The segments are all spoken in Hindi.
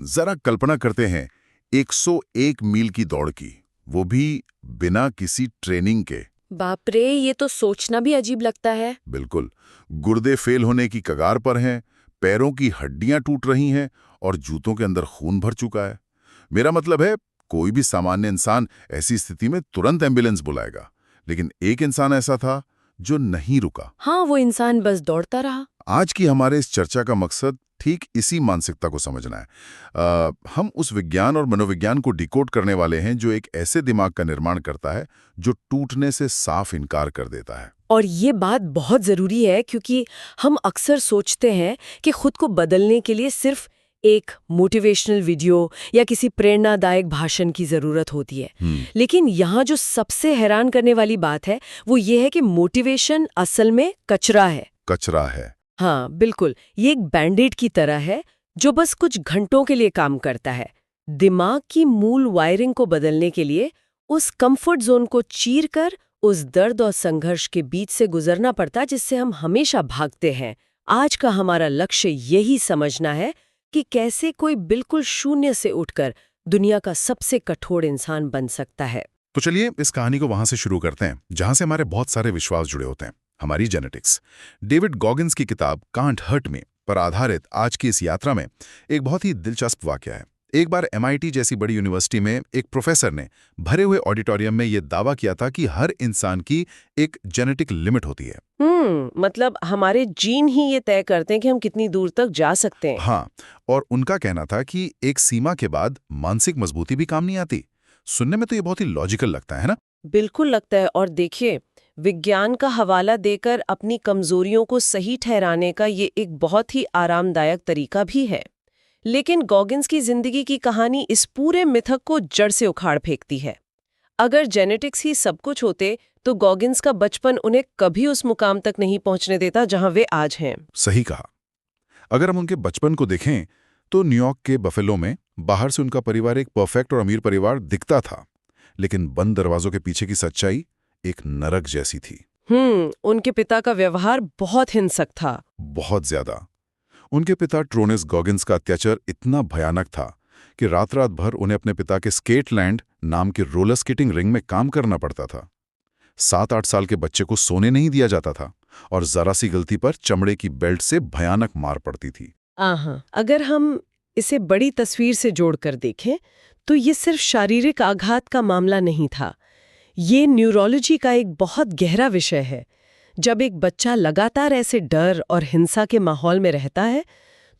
जरा कल्पना करते हैं 101 मील की दौड़ की, वो भी बिना किसी ट्रेनिंग के। बाप रे, ये तो सोचना भी अजीब लगता है। बिल्कुल। गुर्दे फेल होने की कगार पर हैं, पैरों की हड्डियां टूट रही हैं और जूतों के अंदर खून भर चुका है। मेरा मतलब है, कोई भी सामान्य इंसान ऐसी स्थिति में तुरंत एम्बुलेंस बुलाएगा, लेकिन एक इंसान ऐसा था जो नहीं रुका। हाँ, वो इंसान बस दौड़ता रहा। आज की हमारे इस चर्चा का मकसद ठीक इसी मानसिकता को समझना है। हम उस विज्ञान और मनोविज्ञान को डिकोड करने वाले हैं जो एक ऐसे दिमाग का निर्माण करता है जो टूटने से साफ इनकार कर देता है। और ये बात बहुत जरूरी है क्योंकि हम अक्सर सोचते हैं कि खुद को बदलने के लिए सिर्फ एक मोटिवेशनल वीडियो या किसी प्रेरणादायक भाषण की जरूरत होती है। लेकिन यहाँ जो सबसे हैरान करने वाली बात है वो ये है कि मोटिवेशन असल में कचरा है। कचरा है। हाँ बिल्कुल, ये एक बैंडेड की तरह है जो बस कुछ घंटों के लिए काम करता है। दिमाग की मूल वायरिंग को बदलने के लिए उस कंफर्ट जोन को चीरकर उस दर्द और संघर्ष के बीच से गुजरना पड़ता जिससे हम हमेशा भागते हैं। आज का हमारा लक्ष्य यही समझना है कि कैसे कोई बिल्कुल शून्य से उठकर दुनिया का सबसे कठोर इंसान बन सकता है। तो चलिए इस कहानी को वहां से शुरू करते हैं जहां से हमारे बहुत सारे विश्वास जुड़े होते हैं, हमारी जेनेटिक्स। डेविड गॉगिन्स की किताब कांट हर्ट मी पर आधारित आज की इस यात्रा में एक बहुत ही दिलचस्प वाकया है। एक बार MIT जैसी बड़ी यूनिवर्सिटी में एक प्रोफेसर ने भरे हुए ऑडिटोरियम में यह दावा किया था कि हर इंसान की एक जेनेटिक लिमिट होती है। मतलब हमारे जीन ही ये तय करते हैं कि हम कितनी दूर तक जा सकते हैं। हाँ, और उनका कहना था कि एक सीमा के बाद मानसिक मजबूती भी काम नहीं आती। सुनने में तो ये बहुत ही लॉजिकल लगता है ना? बिल्कुल लगता है। और देखिए, विज्ञान का हवाला देकर अपनी कमजोरियों को सही ठहराने का ये एक बहुत ही आरामदायक तरीका भी है। लेकिन गॉगिन्स की जिंदगी की कहानी इस पूरे मिथक को जड़ से उखाड़ फेंकती है। अगर जेनेटिक्स ही सब कुछ होते तो गॉगिन्स का बचपन उन्हें कभी उस मुकाम तक नहीं पहुंचने देता जहां वे आज हैं। सही कहा। अगर हम उनके बचपन को देखें तो न्यूयॉर्क के बफेलो में बाहर से उनका परिवार एक परफेक्ट और अमीर परिवार दिखता था, लेकिन बंद दरवाजों के पीछे की सच्चाई एक नरक जैसी थी। उनके पिता का व्यवहार बहुत हिंसक था। बहुत ज्यादा। उनके पिता ट्रोनिस गॉगिन्स का अत्याचार इतना भयानक था कि रात रात भर उन्हें अपने पिता के स्केटलैंड नाम के रोलर स्केटिंग रिंग में काम करना पड़ता था। 7-8 साल के बच्चे को सोने नहीं दिया जाता था और जरा सी गलती पर चमड़े की बेल्ट से भयानक मार पड़ती थी। अगर हम इसे बड़ी तस्वीर से जोड़कर देखें तो ये सिर्फ शारीरिक आघात का मामला नहीं था। ये न्यूरोलॉजी का एक बहुत गहरा विषय है। जब एक बच्चा लगातार ऐसे डर और हिंसा के माहौल में रहता है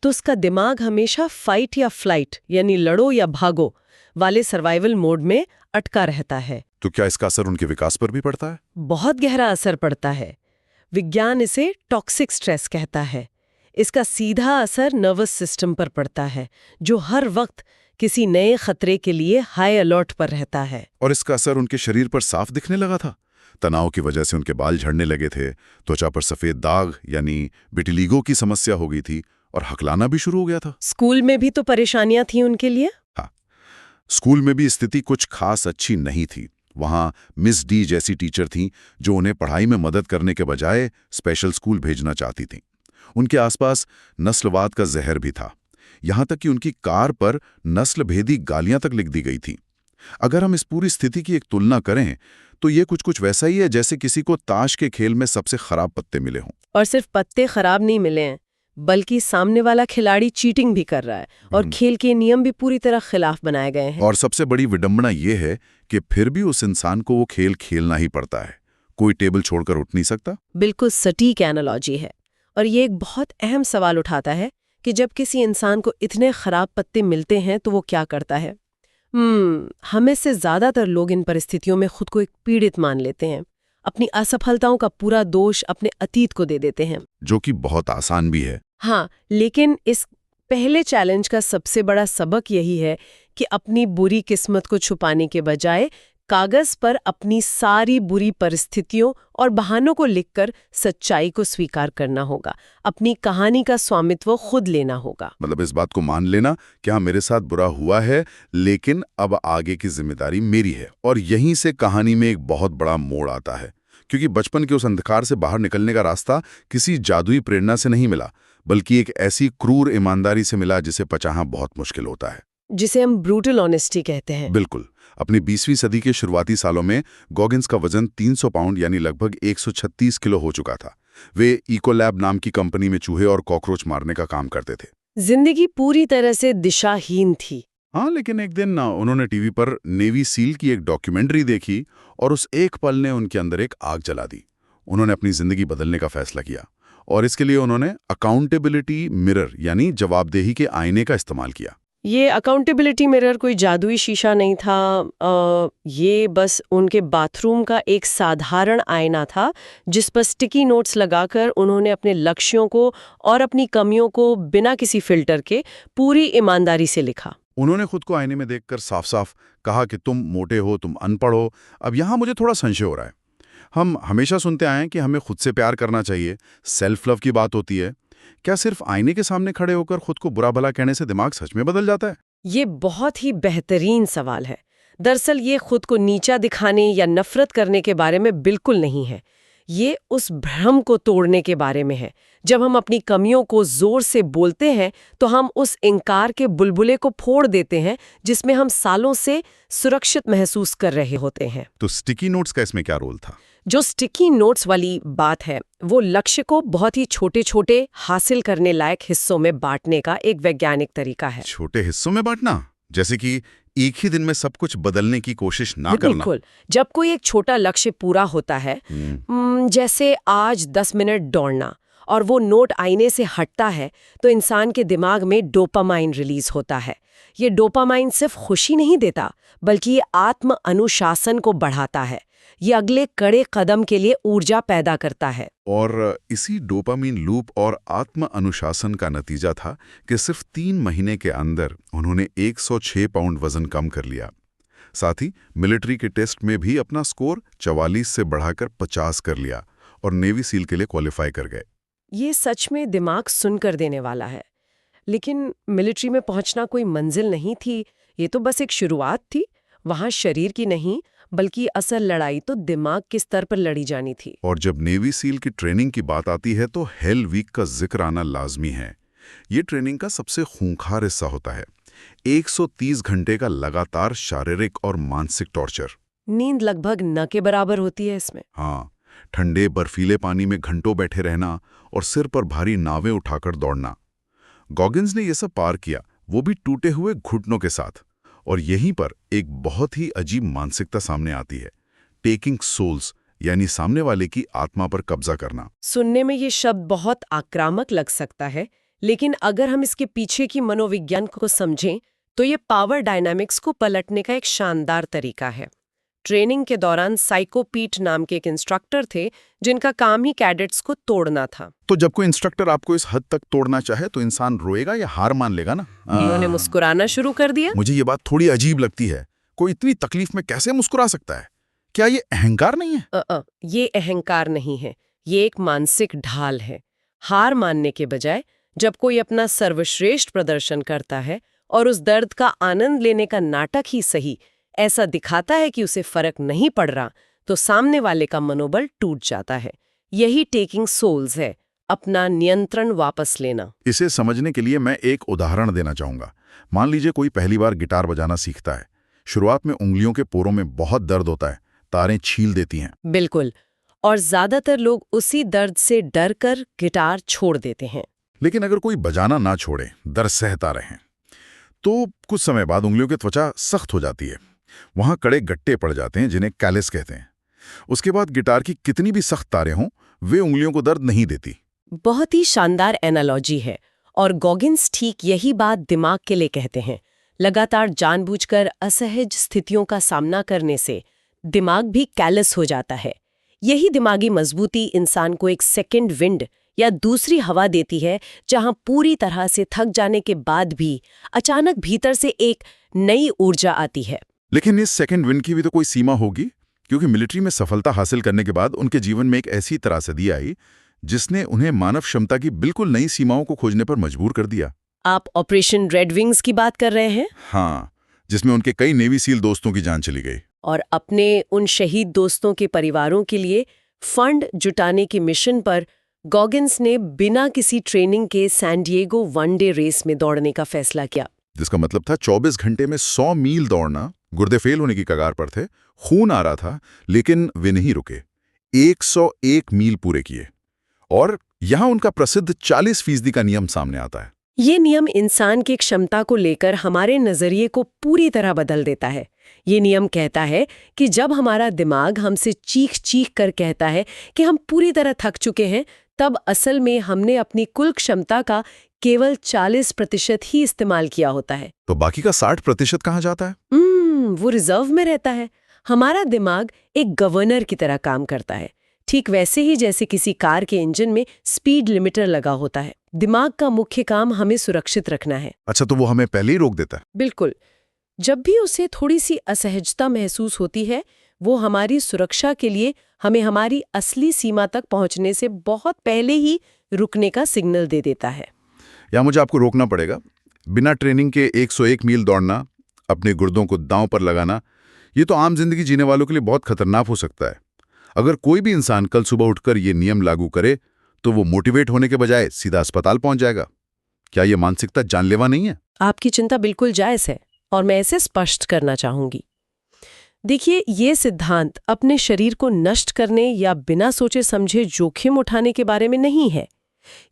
तो उसका दिमाग हमेशा फाइट या फ्लाइट यानी लड़ो या भागो वाले सर्वाइवल मोड में अटका रहता है। तो क्या इसका असर उनके विकास पर भी पड़ता है? बहुत गहरा असर पड़ता है। विज्ञान इसे टॉक्सिक स्ट्रेस कहता है। इसका सीधा असर नर्वस सिस्टम पर पड़ता है जो हर वक्त किसी नए खतरे के लिए हाई अलर्ट पर रहता है। और इसका असर उनके शरीर पर साफ दिखने लगा था। तनाव की वजह से उनके बाल झड़ने लगे थे, त्वचा पर सफेद दाग यानी विटिलिगो की समस्या हो गई थी और हकलाना भी शुरू हो गया था। स्कूल में भी तो परेशानियां थी उनके लिए। हाँ, स्कूल में भी स्थिति कुछ खास अच्छी नहीं थी। वहां मिस डी जैसी टीचर थीं जो उन्हें पढ़ाई में मदद करने के बजाय स्पेशल स्कूल भेजना चाहती थीं। उनके आसपास नस्लवाद का जहर भी था, यहां तक कि उनकी कार पर नस्लभेदी गालियां तक लिख दी गई थी। अगर हम इस पूरी स्थिति की एक तुलना करें तो ये कुछ वैसा ही है जैसे किसी को ताश के खेल में सबसे खराब पत्ते मिले हों। और सिर्फ पत्ते खराब नहीं मिले हैं, बल्कि सामने वाला खिलाड़ी चीटिंग भी कर रहा है और खेल के नियम भी पूरी तरह खिलाफ बनाए गए हैं। और सबसे बड़ी विडंबना ये है कि फिर भी उस इंसान को वो खेल खेलना ही पड़ता है। कोई टेबल छोड़कर उठ नहीं सकता। बिल्कुल सटीक एनालॉजी है। और ये एक बहुत अहम सवाल उठाता है कि जब किसी इंसान को इतने खराब पत्ते मिलते हैं तो वो क्या करता है। हमें से ज्यादातर लोग इन परिस्थितियों में खुद को एक पीड़ित मान लेते हैं। अपनी असफलताओं का पूरा दोष अपने अतीत को दे देते हैं, जो कि बहुत आसान भी है। हाँ, लेकिन इस पहले चैलेंज का सबसे बड़ा सबक यही है कि अपनी बुरी किस्मत को छुपाने के बजाय कागज पर अपनी सारी बुरी परिस्थितियों और बहानों को लिखकर सच्चाई को स्वीकार करना होगा। अपनी कहानी का स्वामित्व खुद लेना होगा। मतलब इस बात को मान लेना कि हाँ, मेरे साथ बुरा हुआ है, लेकिन अब आगे की जिम्मेदारी मेरी है। और यहीं से कहानी में एक बहुत बड़ा मोड़ आता है, क्योंकि बचपन के उस अंधकार से बाहर निकलने का रास्ता किसी जादुई प्रेरणा से नहीं मिला, बल्कि एक ऐसी क्रूर ईमानदारी से मिला जिसे पचाना बहुत मुश्किल होता है। जिसे हम ब्रूटल ऑनेस्टी कहते हैं। बिल्कुल। अपनी 20वीं सदी के शुरुआती सालों में गॉगिन्स का वजन 300 पाउंड यानी लगभग 136 किलो हो चुका था। वे इकोलैब नाम की कंपनी में चूहे और कॉकरोच मारने का काम करते थे। जिंदगी पूरी तरह से दिशाहीन थी। हाँ, लेकिन एक दिन ना उन्होंने टीवी पर नेवी सील की एक डॉक्यूमेंट्री देखी और उस एक पल ने उनके अंदर एक आग जला दी। उन्होंने अपनी जिंदगी बदलने का फैसला किया और इसके लिए उन्होंने अकाउंटेबिलिटी मिरर यानी जवाबदेही के आईने का इस्तेमाल किया। ये अकाउंटेबिलिटी मिरर कोई जादुई शीशा नहीं था, ये बस उनके बाथरूम का एक साधारण आईना था जिस पर स्टिकी नोट्स लगाकर उन्होंने अपने लक्ष्यों को और अपनी कमियों को बिना किसी फिल्टर के पूरी ईमानदारी से लिखा। उन्होंने खुद को आईने में देखकर साफ-साफ कहा कि तुम मोटे हो, तुम अनपढ़ हो। अब यहाँ मुझे थोड़ा संशय हो रहा है। हम हमेशा सुनते आए हैं कि हमें खुद से प्यार करना चाहिए, सेल्फ लव की बात होती है। क्या सिर्फ आईने के सामने खड़े होकर खुद को बुरा भला कहने से दिमाग सच में बदल जाता है? ये बहुत ही बेहतरीन सवाल है। दरअसल ये खुद को नीचा दिखाने या नफरत करने के बारे में बिल्कुल नहीं है। ये उस भ्रम को तोड़ने के बारे में है। जब हम अपनी कमियों को जोर से बोलते हैं तो हम उस इंकार के बुलबुले को फोड़ देते हैं जिसमें हम सालों से सुरक्षित महसूस कर रहे होते हैं। तो स्टिकी नोट्स का इसमें क्या रोल था? जो स्टिकी नोट्स वाली बात है वो लक्ष्य को बहुत ही छोटे छोटे हासिल करने लायक हिस्सों में बांटने का एक वैज्ञानिक तरीका है। छोटे हिस्सों में बांटना? जैसे कि एक ही दिन में सब कुछ बदलने की कोशिश ना करना? बिल्कुल। जब कोई एक छोटा लक्ष्य पूरा होता है, जैसे आज 10 मिनट दौड़ना, और वो नोट आईने से हटता है तो इंसान के दिमाग में डोपामाइन रिलीज होता है। ये डोपामाइन सिर्फ खुशी नहीं देता बल्कि ये आत्म अनुशासन को बढ़ाता है। ये अगले कड़े कदम के लिए ऊर्जा पैदा करता है। और इसी डोपामीन लूप और आत्म अनुशासन का नतीजा था कि सिर्फ 3 महीने के अंदर उन्होंने 106 पाउंड वजन कम कर लिया। साथ ही मिलिट्री के टेस्ट में भी अपना स्कोर 44 से बढ़ाकर 50 कर लिया और नेवी सील के लिए क्वालिफाई कर गए। ये सच में दिमाग सुनकर देने वाला है। लेकिन मिलिट्री में पहुंचना कोई मंजिल नहीं थी, ये तो बस एक शुरुआत थी। वहां शरीर की नहीं बल्कि असल लड़ाई तो दिमाग के स्तर पर लड़ी जानी थी। और जब नेवी सील की ट्रेनिंग की बात आती है तो हेल वीक का जिक्र आना लाजमी है। ये ट्रेनिंग का सबसे खूंखार हिस्सा होता है। 130 घंटे का लगातार शारीरिक और मानसिक टॉर्चर। नींद लगभग न के बराबर होती है इसमें। हाँ, ठंडे बर्फीले पानी में घंटों बैठे रहना और सिर पर भारी नावें उठाकर दौड़ना। गॉगिन्स ने यह सब पार किया, वो भी टूटे हुए घुटनों के साथ। और यहीं पर एक बहुत ही अजीब मानसिकता सामने आती है, टेकिंग सोल्स, यानी सामने वाले की आत्मा पर कब्जा करना। सुनने में ये शब्द बहुत आक्रामक लग सकता है, लेकिन अगर हम इसके पीछे की मनोविज्ञान को समझें तो ये पावर डायनामिक्स को पलटने का एक शानदार तरीका है। ट्रेनिंग के दौरान साइको पीट नाम के एक इंस्ट्रक्टर थे जिनका काम ही कैडेट्स को तोड़ना था। तो जब कोई इंस्ट्रक्टर आपको इस हद तक तोड़ना चाहे तो इंसान रोएगा या हार मान लेगा ना? उन्होंने मुस्कुराना शुरू कर दिया। मुझे ये बात थोड़ी अजीब लगती है। कोई इतनी तकलीफ में कैसे मुस्कुरा सकता है? क्या ये अहंकार नहीं है? ये अहंकार नहीं है, ये एक मानसिक ढाल है। हार मानने के बजाय जब कोई अपना सर्वश्रेष्ठ प्रदर्शन करता है और उस दर्द का आनंद लेने का नाटक ही सही ऐसा दिखाता है कि उसे फर्क नहीं पड़ रहा, तो सामने वाले का मनोबल टूट जाता है। यही टेकिंग सोल्स है, अपना नियंत्रण वापस लेना। इसे समझने के लिए मैं एक उदाहरण देना चाहूंगा। मान लीजिए कोई पहली बार गिटार बजाना सीखता है। शुरुआत में उंगलियों के पोरों में बहुत दर्द होता है, तारें छील देती हैं। बिल्कुल, और ज्यादातर लोग उसी दर्द से डर कर गिटार छोड़ देते हैं। लेकिन अगर कोई बजाना ना छोड़े, दर्द सहता रहे, तो कुछ समय बाद उंगलियों की त्वचा सख्त हो जाती है। वहां कड़े गट्टे पड़ जाते हैं जिन्हें कैलिस कहते हैं। उसके बाद गिटार की कितनी भी सख्त तारें हों, वे उंगलियों को दर्द नहीं देती। बहुत ही शानदार एनालॉजी है, और गॉगिन्स ठीक यही बात दिमाग के लिए कहते हैं। लगातार जानबूझकर असहज स्थितियों का सामना करने से दिमाग भी कैलिस हो जाता है। यही दिमागी मजबूती इंसान को एक सेकंड विंड या दूसरी हवा देती है, जहां पूरी तरह से थक जाने के बाद भी अचानक भीतर से एक नई ऊर्जा आती है। लेकिन इस सेकंड विंड की भी तो कोई सीमा होगी, क्योंकि मिलिट्री में सफलता हासिल करने के बाद उनके जीवन में एक ऐसी त्रासदी आई जिसने उन्हें मानव क्षमता की बिल्कुल नई सीमाओं को खोजने पर मजबूर कर दिया। आप ऑपरेशन रेड विंग्स की बात कर रहे हैं? हाँ, जिसमें उनके कई नेवी सील दोस्तों की जान चली गई। और अपने उन शहीद दोस्तों के परिवारों के लिए फंड जुटाने के मिशन पर गॉगिन्स ने बिना किसी ट्रेनिंग के सैन डिएगो वनडे रेस में दौड़ने का फैसला किया। जिसका मतलब था 24 घंटे में 100 मील दौड़ना। गुर्दे फेल होने की कगार पर थे, खून आ रहा था, लेकिन वे नहीं रुके। 101 मील पूरे किए। और यहां उनका प्रसिद्ध 40% का नियम सामने आता है। ये नियम इंसान की क्षमता को लेकर हमारे नजरिए को पूरी तरह बदल देता है। ये नियम कहता है कि जब हमारा दिमाग हमसे चीख चीख कर कहता है कि हम पूरी तरह थक चुके हैं, तब असल में हमने अपनी कुल क्षमता का केवल 40% ही इस्तेमाल किया होता है। तो बाकी का 60% कहाँ जाता है? वो रिजर्व में रहता है। हमारा दिमाग एक गवर्नर की तरह काम करता है, ठीक वैसे ही जैसे किसी कार के इंजन में स्पीड लिमिटर लगा होता है। दिमाग का मुख्य काम हमें सुरक्षित रखना है। अच्छा, तो वो हमें पहले ही रोक देता है? बिल्कुल। जब भी उसे थोड़ी सी असहजता महसूस होती है, वो हमारी सुरक्षा के लिए हमें हमारी असली सीमा तक पहुंचने से बहुत पहले ही रुकने का सिग्नल दे देता है। या मुझे आपको रोकना पड़ेगा। बिना ट्रेनिंग के 101 मील दौड़ना, अपने गुर्दों को दांव पर लगाना, ये तो आम जिंदगी जीने वालों के लिए बहुत खतरनाक हो सकता है। अगर कोई भी इंसान कल सुबह उठकर ये नियम लागू करे, तो वो मोटिवेट होने के बजाय सीधा अस्पताल पहुंच जाएगा। क्या ये मानसिकता जानलेवा नहीं है? आपकी चिंता बिल्कुल जायज़ है और मैं इसे स्पष्ट करना चाहूंगी। देखिए, ये सिद्धांत अपने शरीर को नष्ट करने या बिना सोचे समझे जोखिम उठाने के बारे में नहीं है।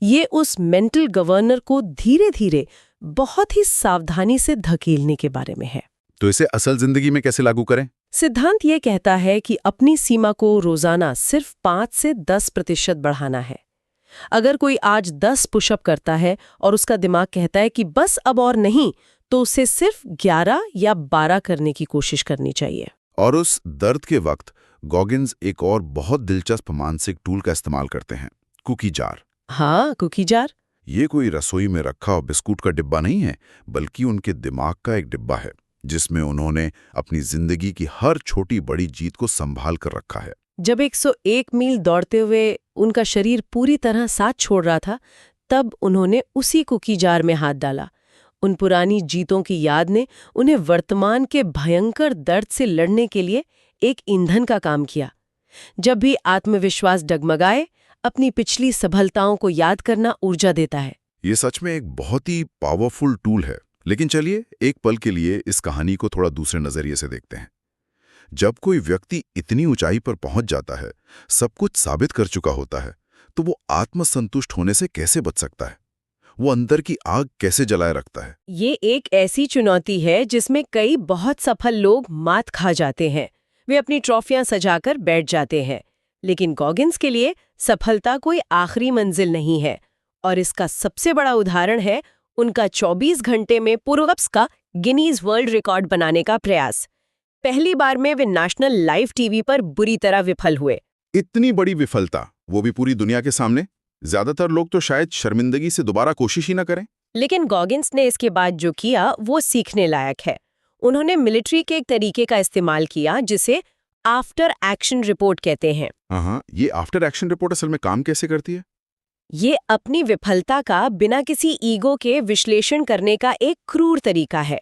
ये उस मेंटल गवर्नर को धीरे धीरे बहुत ही सावधानी से धकेलने के बारे में है। तो इसे असल जिंदगी में कैसे लागू करें? सिद्धांत ये कहता है कि अपनी सीमा को रोजाना सिर्फ 5 से 10% बढ़ाना है। अगर कोई आज 10 पुशअप करता है और उसका दिमाग कहता है कि बस अब और नहीं, तो उसे सिर्फ 11 या 12 करने की कोशिश करनी चाहिए। और उस दर्द के वक्त गॉगिन्स एक और बहुत दिलचस्प मानसिक टूल का इस्तेमाल करते हैं, कुकी जार। हाँ, कुकी जार। ये कोई रसोई में रखा बिस्कुट का डिब्बा नहीं है, बल्कि उनके दिमाग का एक डिब्बा है, जिसमें उन्होंने अपनी जिंदगी की हर छोटी बड़ी जीत को संभाल कर रखा है। जब 101 मील दौड़ते हुए उनका शरीर पूरी तरह साथ छोड़ रहा था, तब उन्होंने उसी कुकी जार में हाथ डाला। उन पुरानी जीतों की याद ने उन्हें वर्तमान के भयंकर दर्द से लड़ने के लिए एक ईंधन का काम किया। जब भी आत्मविश्वास डगमगाए, अपनी पिछली सफलताओं को याद करना ऊर्जा देता है। ये सच में एक बहुत ही पावरफुल टूल है। लेकिन चलिए एक पल के लिए इस कहानी को थोड़ा दूसरे नजरिए से देखते हैं। जब कोई व्यक्ति इतनी ऊंचाई पर पहुंच जाता है, सब कुछ साबित कर चुका होता है, तो वो आत्मसंतुष्ट होने से कैसे बच सकता है? वो अंदर की आग कैसे जलाए रखता है? ये एक ऐसी चुनौती है जिसमें कई बहुत सफल लोग मात खा जाते हैं। वे अपनी ट्रॉफियां सजाकर बैठ जाते हैं। लेकिन गॉगिन्स के लिए सफलता कोई आखिरी मंजिल नहीं है, और इसका सबसे बड़ा उदाहरण है उनका 24 घंटे में पुशअप्स का गिनीज वर्ल्ड रिकॉर्ड बनाने का प्रयास। पहली बार में वे नेशनल लाइव टीवी पर बुरी तरह विफल हुए। इतनी बड़ी विफलता, वो भी पूरी दुनिया के सामने। ज्यादातर लोग तो शायद शर्मिंदगी से दोबारा कोशिश ही ना करें। लेकिन गॉगिन्स ने इसके बाद जो किया वो सीखने लायक है। उन्होंने मिलिट्री के एक तरीके का इस्तेमाल किया जिसे आफ्टर एक्शन रिपोर्ट कहते हैं। हाँ, ये आफ्टर एक्शन रिपोर्ट असल में काम कैसे करती है? ये अपनी विफलता का बिना किसी ईगो के विश्लेषण करने का एक क्रूर तरीका है।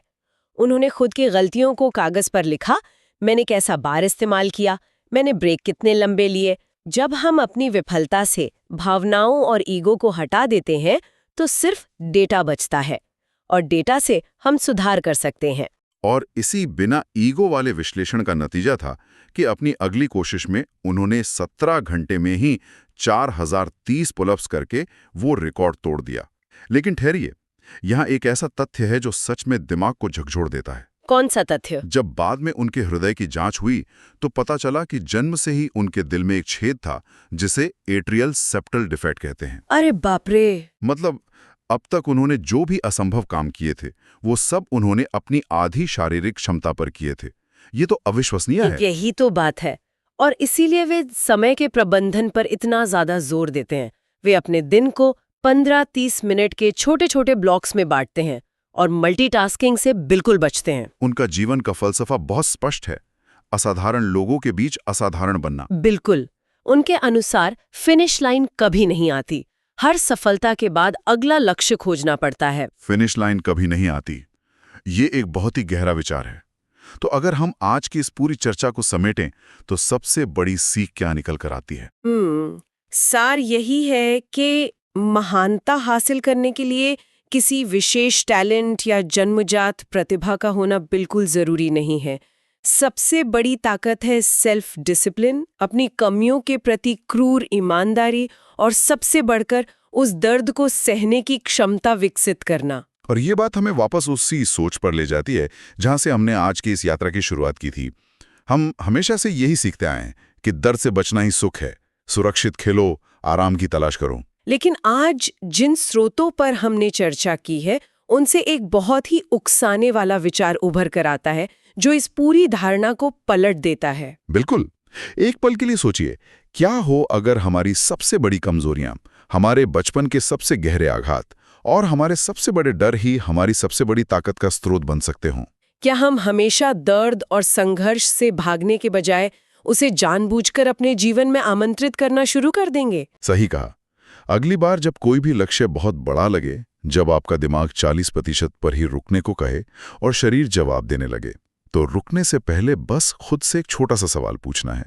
उन्होंने खुद की गलतियों को कागज पर लिखा। मैंने कैसा बार इस्तेमाल किया, मैंने ब्रेक कितने लंबे लिए। जब हम अपनी विफलता से भावनाओं और ईगो को हटा देते हैं, तो सिर्फ डेटा बचता है, और डेटा से हम सुधार कर सकते हैं। और इसी बिना ईगो वाले विश्लेषण का नतीजा था कि अपनी अगली कोशिश में उन्होंने 17 घंटे में ही 4030 पुलअप्स करके वो रिकॉर्ड तोड़ दिया। लेकिन ठहरिए, यहाँ एक ऐसा तथ्य है जो सच में दिमाग को झकझोर देता है। कौन सा तथ्य? जब बाद में उनके हृदय की जांच हुई, तो पता चला कि जन्म से ही उनके दिल में एक छेद था, जिसे एट्रियल सेप्टल डिफेक्ट कहते हैं। अरे बाप रे! मतलब अब तक उन्होंने जो भी असंभव काम किए थे, वो सब उन्होंने अपनी आधी शारीरिक क्षमता पर किए थे। ये तो अविश्वसनीय है। यही तो बात है, और इसीलिए वे समय के प्रबंधन पर इतना ज्यादा जोर देते हैं। वे अपने दिन को 15-30 मिनट के छोटे छोटे ब्लॉक्स में बांटते हैं और मल्टीटास्किंग से बिल्कुल बचते हैं। उनका जीवन का फलसफा बहुत स्पष्ट है, असाधारण लोगों के बीच असाधारण बनना। बिल्कुल। उनके अनुसार फिनिश लाइन कभी नहीं आती, हर सफलता के बाद अगला लक्ष्य खोजना पड़ता है। फिनिश लाइन कभी नहीं आती। ये एक बहुत ही गहरा विचार है। तो अगर हम आज की इस पूरी चर्चा को समेटें, तो सबसे बड़ी सीख क्या निकल कर आती है? सार यही है कि महानता हासिल करने के लिए किसी विशेष टैलेंट या जन्मजात प्रतिभा का होना बिल्कुल जरूरी नहीं है। सबसे बड़ी ताकत है सेल्फ डिसिप्लिन, अपनी कमियों के प्रति क्रूर ईमानदारी और सबसे बढ़कर उस दर्द को सहने की क्षमता विकसित करना। और ये बात हमें वापस उसी सोच पर ले जाती है जहां से हमने आज की इस यात्रा की शुरुआत की थी। हम हमेशा से यही सीखते आए हैं कि दर्द से बचना ही सुख है। सुरक्षित खेलो, आराम की तलाश करो। लेकिन आज जिन स्रोतों पर हमने चर्चा की है, उनसे एक बहुत ही उकसाने वाला विचार उभर कर आता है जो इस पूरी धारणा को पलट देता है। बिल्कुल। एक पल के लिए सोचिए, क्या हो अगर हमारी सबसे बड़ी कमजोरियां, हमारे बचपन के सबसे गहरे आघात और हमारे सबसे बड़े डर ही हमारी सबसे बड़ी ताकत का स्रोत बन सकते हों? क्या हम हमेशा दर्द और संघर्ष से भागने के बजाय उसे जानबूझकर अपने जीवन में आमंत्रित करना शुरू कर देंगे? सही कहा। अगली बार जब कोई भी लक्ष्य बहुत बड़ा लगे, जब आपका दिमाग 40% पर ही रुकने को कहे और शरीर जवाब देने लगे, तो रुकने से पहले बस खुद से एक छोटा सा सवाल पूछना है,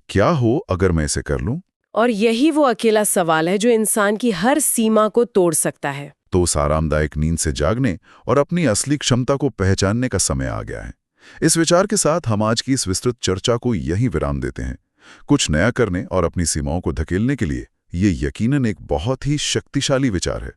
क्या हो अगर मैं इसे कर लूं? और यही वो अकेला सवाल है जो इंसान की हर सीमा को तोड़ सकता है। तो उस आरामदायक नींद से जागने और अपनी असली क्षमता को पहचानने का समय आ गया है। इस विचार के साथ हम आज की इस विस्तृत चर्चा को यहीं विराम देते हैं। कुछ नया करने और अपनी सीमाओं को धकेलने के लिए ये यकीनन एक बहुत ही शक्तिशाली विचार है।